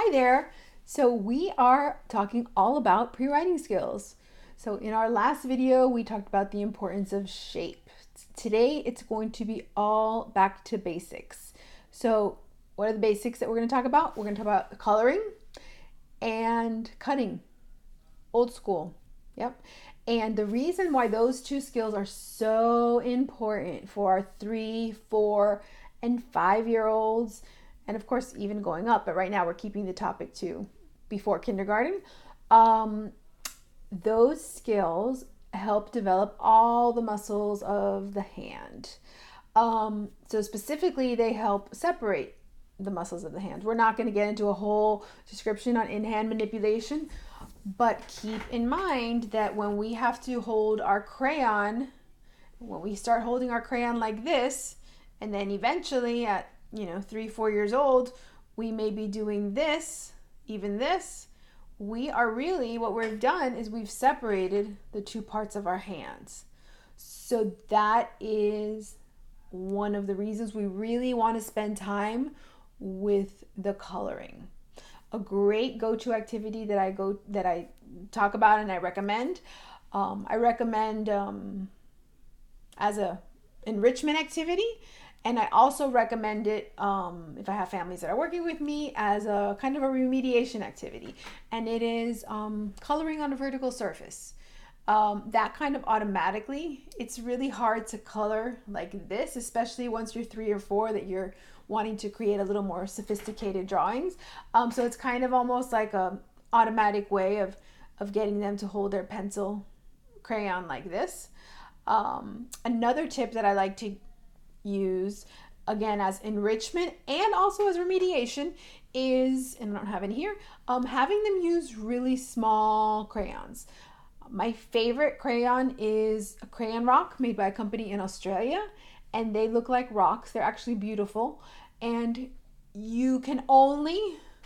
Hi there. So we are talking all about pre-writing skills. So in our last video, we talked about the importance of shape. Today, it's going to be all back to basics. So what are the basics that we're going to talk about? We're going to talk about coloring and cutting, old school. Yep. And the reason why those two skills are so important for our 3, 4, and 5-year olds, and of course, even going up, but right now we're keeping the topic to before kindergarten. Um, those skills help develop all the muscles of the hand. So specifically, they help separate the muscles of the hand. We're not going to get into a whole description on in-hand manipulation, but keep in mind that when we have to hold our crayon, when we start holding our crayon like this, and then eventually at 3, 4 years old, we may be doing this, even this. We are really, what we've done is we've separated the two parts of our hands. So that is one of the reasons we really want to spend time with the coloring. A great go-to activity that I talk about and I recommend. As a enrichment activity, and I also recommend it if I have families that are working with me as a kind of a remediation activity, and it is coloring on a vertical surface. That kind of automatically, it's really hard to color like this, especially once you're 3 or 4 that you're wanting to create a little more sophisticated drawings. So it's kind of almost like a automatic way of getting them to hold their pencil crayon like this. Another tip that I like to use, again, as enrichment and also as remediation is, and I don't have it here, having them use really small crayons. My favorite crayon is a crayon rock made by a company in Australia, and they look like rocks. They're actually beautiful, and you can only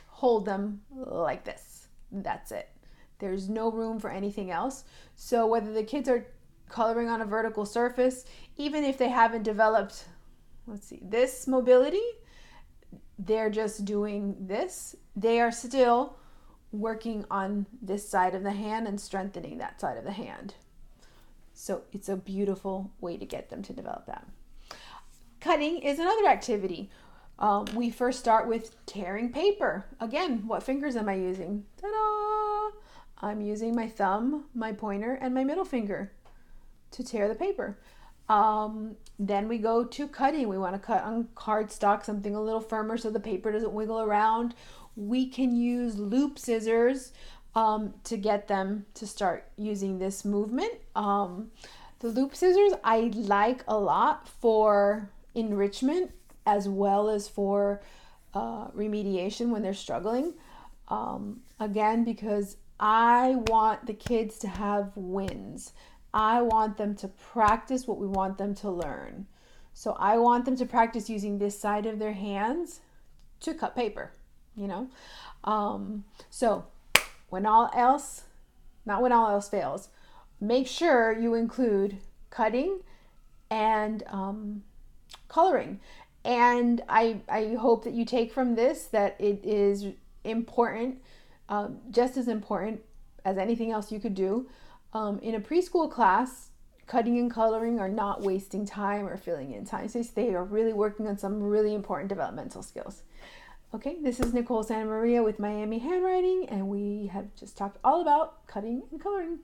hold them like this. That's it. There's no room for anything else. So whether the kids are coloring on a vertical surface, even if they haven't developed, this mobility, they're just doing this. They are still working on this side of the hand and strengthening that side of the hand. So it's a beautiful way to get them to develop that. Cutting is another activity. We first start with tearing paper. Again, what fingers am I using? Ta-da! I'm using my thumb, my pointer, and my middle finger to tear the paper. Then we go to cutting. We want to cut on cardstock, something a little firmer so the paper doesn't wiggle around. We can use loop scissors to get them to start using this movement. The loop scissors I like a lot for enrichment as well as for remediation when they're struggling. Again, because I want the kids to have wins. I want them to practice what we want them to learn. So I want them to practice using this side of their hands to cut paper, So when all else, not when all else fails, make sure you include cutting and coloring. And I hope that you take from this that it is important, just as important as anything else you could do. In a preschool class, cutting and coloring are not wasting time or filling in time. So they are really working on some really important developmental skills. Okay, this is Nicole Santa Maria with Miami Handwriting, and we have just talked all about cutting and coloring.